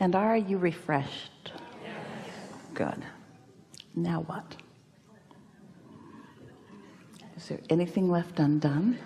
And are you refreshed? Yes. Good. Now what? Is there anything left undone?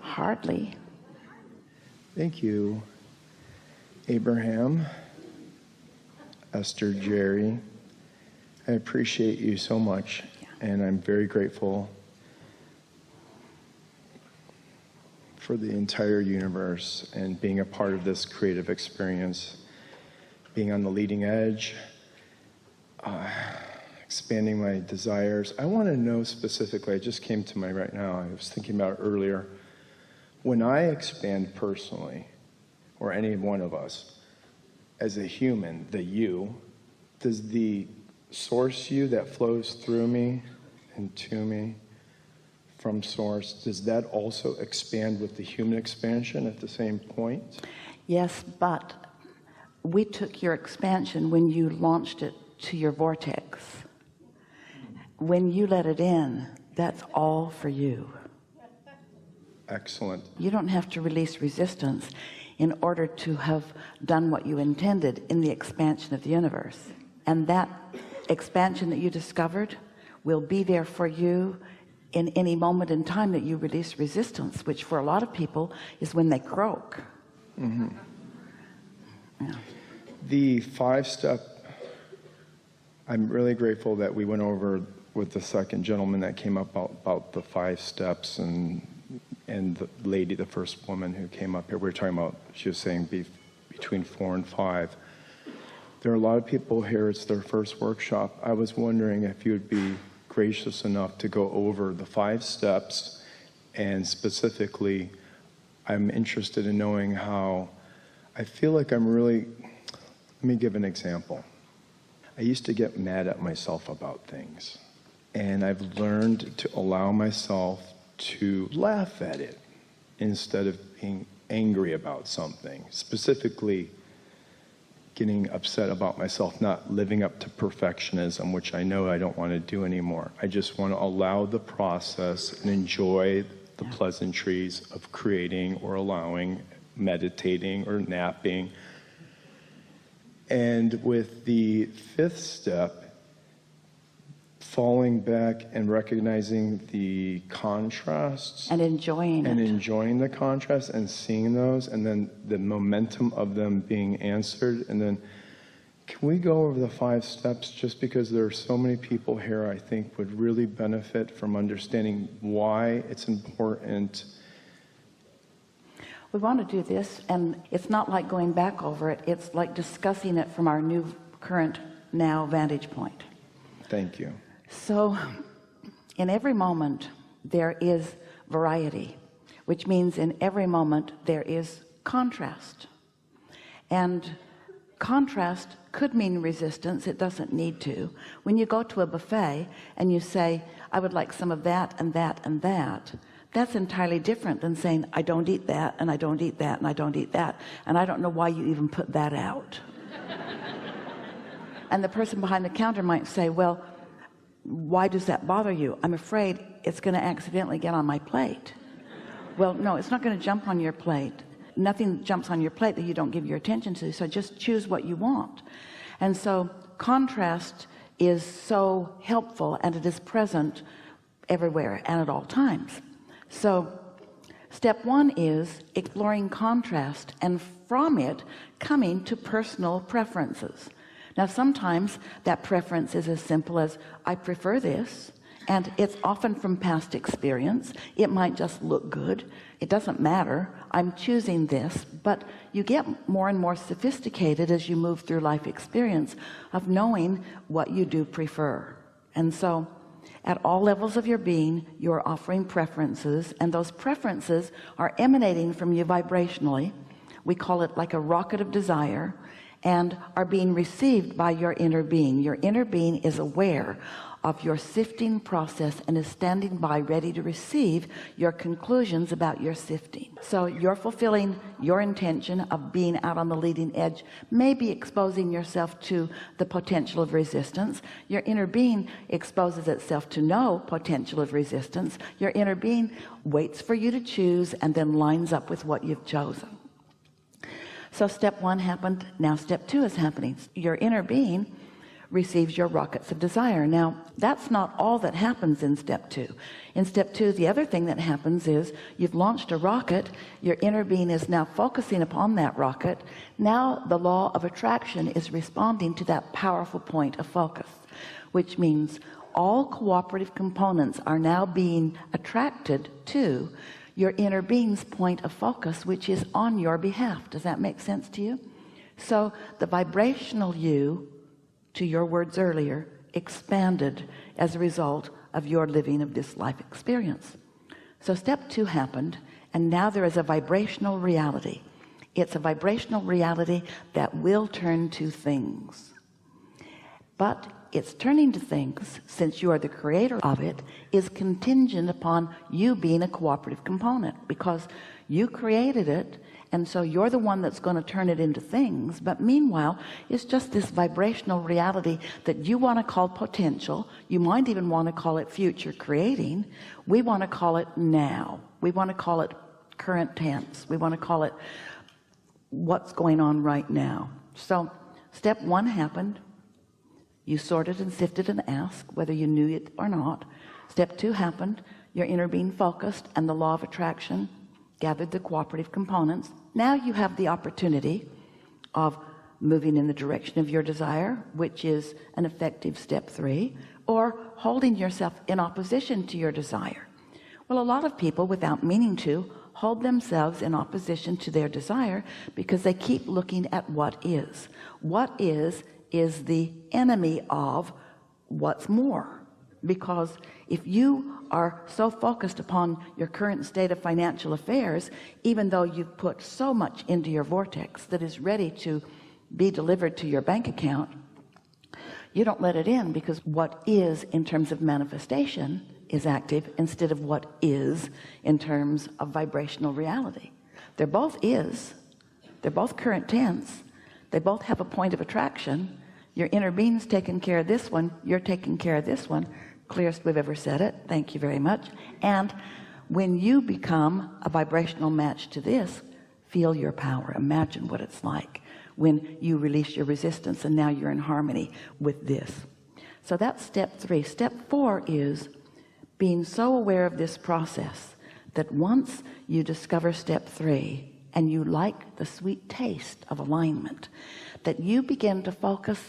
Hardly. Thank you, Abraham, Esther, Jerry. I appreciate you so much, and I'm very grateful for the entire universe and being a part of this creative experience, being on the leading edge, expanding my desires. I want to know specifically, it just came to me right now, I was thinking about it earlier, when I expand personally, or any one of us, as a human, the you, does the source you that flows through me and to me from source, does that also expand with the human expansion at the same point? Yes, but we took your expansion when you launched it to your vortex. When you let it in, that's all for you. Excellent. You don't have to release resistance in order to have done what you intended in the expansion of the universe. And that expansion that you discovered will be there for you in any moment in time that you release resistance, which for a lot of people is when they croak. Mm-hmm. Yeah. The 5-step, I'm really grateful that we went over with the second gentleman that came up about the 5 steps, and the lady, the first woman who came up here, we were talking about, she was saying between 4 and 5. There are a lot of people here, it's their first workshop. I was wondering if you would be gracious enough to go over the 5 steps, and specifically, I'm interested in knowing how, I feel like I'm really, let me give an example. I used to get mad at myself about things, and I've learned to allow myself to laugh at it instead of being angry about something, specifically getting upset about myself not living up to perfectionism, which I know I don't want to do anymore. I just want to allow the process and enjoy the pleasantries of creating or allowing, meditating or napping. And with the 5th step, falling back and recognizing the contrasts and enjoying the contrasts and seeing those, and then the momentum of them being answered. And then can we go over the 5 steps, just because there are so many people here I think would really benefit from understanding why it's important. We want to do this, and it's not like going back over it, it's like discussing it from our new current now vantage point. Thank you. So in every moment there is variety, which means in every moment there is contrast. And contrast could mean resistance. It doesn't need to. When you go to a buffet and you say, I would like some of that and that and that, that's entirely different than saying, I don't eat that and I don't eat that and I don't eat that, and I don't know why you even put that out. And the person behind the counter might say, well, why does that bother you? I'm afraid it's going to accidentally get on my plate. Well, no, it's not going to jump on your plate. Nothing jumps on your plate that you don't give your attention to, so just choose what you want. And so contrast is so helpful, and it is present everywhere and at all times. So step 1 is exploring contrast, and from it coming to personal preferences. Now sometimes that preference is as simple as, I prefer this, and it's often from past experience. It might just look good. It doesn't matter. I'm choosing this. But you get more and more sophisticated as you move through life experience of knowing what you do prefer. And so at all levels of your being, you're offering preferences, and those preferences are emanating from you vibrationally. We call it like a rocket of desire, and are being received by your inner being. Your inner being is aware of your sifting process and is standing by ready to receive your conclusions about your sifting. So you're fulfilling your intention of being out on the leading edge, maybe exposing yourself to the potential of resistance. Your inner being exposes itself to no potential of resistance. Your inner being waits for you to choose and then lines up with what you've chosen. So step 1 happened. Now step 2 is happening. Your inner being receives your rockets of desire. Now that's not all that happens in step 2. In step 2, the other thing that happens is you've launched a rocket. Your inner being is now focusing upon that rocket. Now the law of attraction is responding to that powerful point of focus, which means all cooperative components are now being attracted to your inner being's point of focus, which is on your behalf. Does that make sense to you? So the vibrational you, to your words earlier, expanded as a result of your living of this life experience. So step 2 happened, and now there is a vibrational reality. It's a vibrational reality that will turn to things, but it's turning to things, since you are the creator of it, is contingent upon you being a cooperative component, because you created it, and so you're the one that's going to turn it into things. But meanwhile, it's just this vibrational reality that you want to call potential. You might even want to call it future creating. We want to call it now. We want to call it current tense. We want to call it what's going on right now. So step 1 happened. You sorted and sifted and asked whether you knew it or not. Step 2 happened. Your inner being focused, and the law of attraction gathered the cooperative components. Now you have the opportunity of moving in the direction of your desire, which is an effective step 3, or holding yourself in opposition to your desire. Well, a lot of people, without meaning to, hold themselves in opposition to their desire because they keep looking at what is. What is the enemy of what's more. Because if you are so focused upon your current state of financial affairs, even though you've put so much into your vortex that is ready to be delivered to your bank account, you don't let it in, because what is in terms of manifestation is active instead of what is in terms of vibrational reality. They're both current tense. They both have a point of attraction. Your inner being's taking care of this one, you're taking care of this one. Clearest we've ever said it. Thank you very much. And when you become a vibrational match to this, feel your power. Imagine what it's like when you release your resistance and now you're in harmony with this. So that's step 3. Step 4 is being so aware of this process that once you discover step 3 and you like the sweet taste of alignment, that you begin to focus,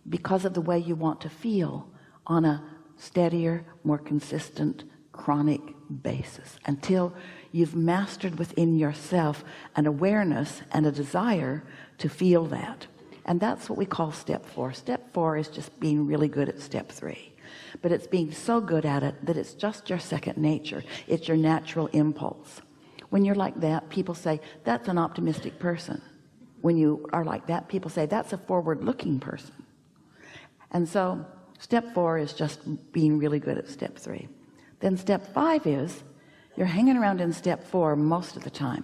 because of the way you want to feel, on a steadier, more consistent, chronic basis, until you've mastered within yourself an awareness and a desire to feel that. And that's what we call step 4. Step 4 is just being really good at step 3, but it's being so good at it that it's just your second nature. It's your natural impulse. When you're like that, people say that's an optimistic person. When you are like that, people say that's a forward-looking person. And so step 4 is just being really good at step 3. Then step 5 is you're hanging around in step 4 most of the time,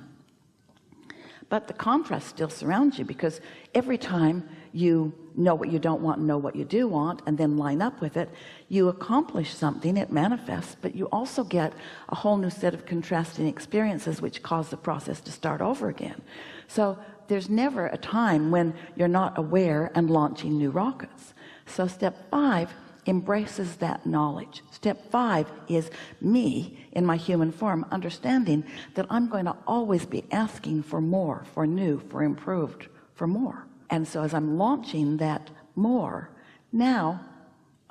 but the contrast still surrounds you, because every time you know what you don't want and know what you do want and then line up with it, you accomplish something, it manifests, but you also get a whole new set of contrasting experiences which cause the process to start over again. So there's never a time when you're not aware and launching new rockets. So step 5 embraces that knowledge. Step 5 is me in my human form, understanding that I'm going to always be asking for more, for new, for improved, for more. And so as I'm launching that more, now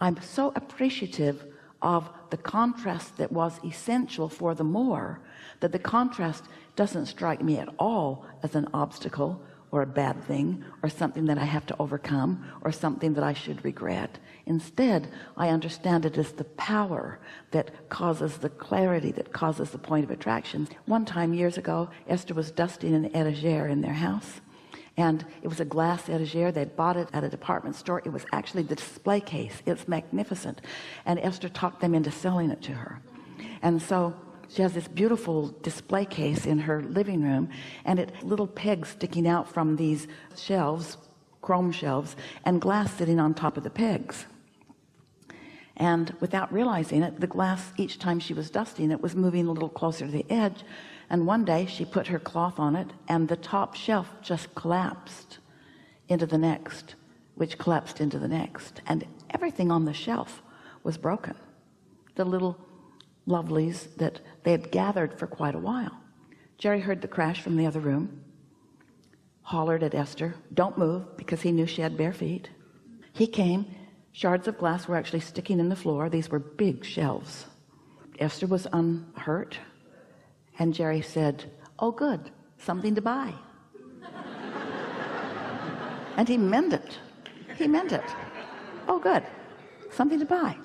I'm so appreciative of the contrast that was essential for the more, that the contrast doesn't strike me at all as an obstacle or a bad thing or something that I have to overcome or something that I should regret. Instead, I understand it as the power that causes the clarity, that causes the point of attraction. One time years ago, Esther was dusting an etagere in their house, and it was a glass etagere. They'd bought it at a department store. It was actually the display case. It's magnificent. And Esther talked them into selling it to her. And so she has this beautiful display case in her living room, and it little pegs sticking out from these shelves, chrome shelves, and glass sitting on top of the pegs. And without realizing it, the glass, each time she was dusting it, was moving a little closer to the edge And one day she put her cloth on it, and the top shelf just collapsed into the next, which collapsed into the next, and everything on the shelf was broken. The little lovelies that they had gathered for quite a while. Jerry heard the crash from the other room, hollered at Esther, don't move, because he knew she had bare feet. He came. Shards of glass were actually sticking in the floor. These were big shelves. Esther was unhurt, and Jerry said, oh good, something to buy. And he meant it. He meant it. Oh good, something to buy.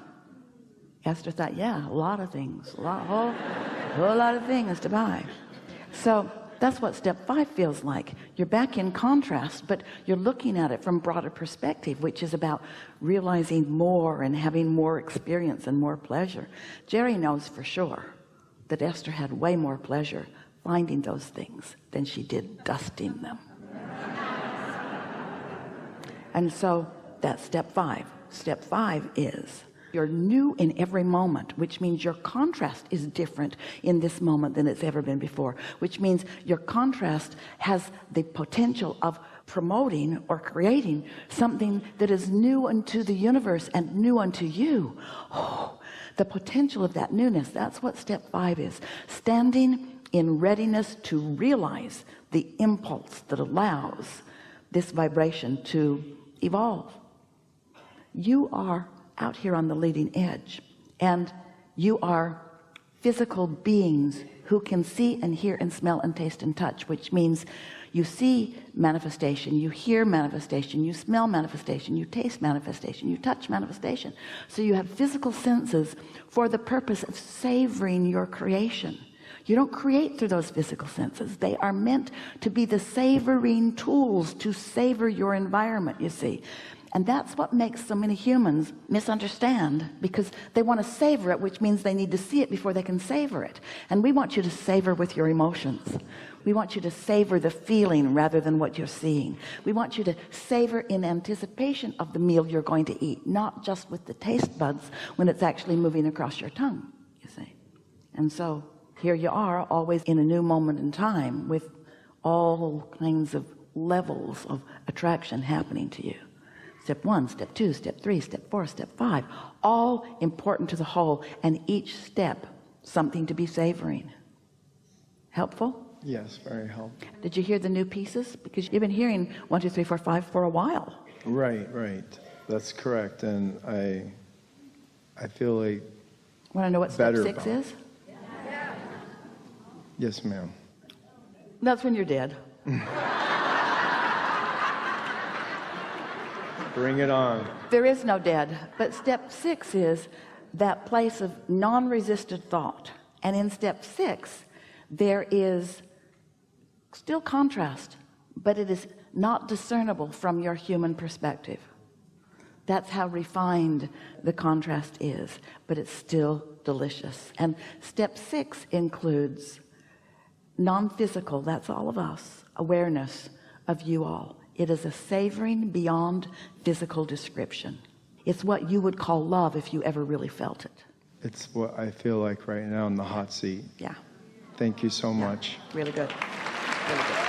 Esther thought, yeah, a lot of things, whole lot of things to buy. So that's what step 5 feels like. You're back in contrast, but you're looking at it from broader perspective, which is about realizing more and having more experience and more pleasure. Jerry knows for sure that Esther had way more pleasure finding those things than she did dusting them. And so that's step 5. Step 5 is you're new in every moment, which means your contrast is different in this moment than it's ever been before, which means your contrast has the potential of promoting or creating something that is new unto the universe and new unto you. Oh, the potential of that newness, that's what step 5 is. Standing in readiness to realize the impulse that allows this vibration to evolve. You are out here on the leading edge, and you are physical beings who can see and hear and smell and taste and touch, which means you see manifestation, you hear manifestation, you smell manifestation, you taste manifestation, you touch manifestation. So you have physical senses for the purpose of savoring your creation. You don't create through those physical senses. They are meant to be the savoring tools to savor your environment, you see. And that's what makes so many humans misunderstand, because they want to savor it, which means they need to see it before they can savor it. And we want you to savor with your emotions. We want you to savor the feeling rather than what you're seeing. We want you to savor in anticipation of the meal you're going to eat, not just with the taste buds when it's actually moving across your tongue, you see. And so here you are, always in a new moment in time, with all kinds of levels of attraction happening to you. Step 1, step 2, step 3, step 4, step 5, all important to the whole, and each step something to be savoring. Helpful? Yes, very helpful. Did you hear the new pieces? Because you've been hearing 1, 2, 3, 4, 5 for a while. Right. That's correct. And I feel like Want to know what step 6 is? Yes, ma'am. That's when you're dead. Bring it on. There is no dead, but step 6 is that place of non-resisted thought. And in step 6 there is still contrast, but it is not discernible from your human perspective. That's how refined the contrast is, but it's still delicious. And step 6 includes non-physical, that's all of us, awareness of you all. It is a savoring beyond physical description. It's what you would call love if you ever really felt it. It's what I feel like right now in the hot seat. Yeah. Thank you so much. Really good. Really good.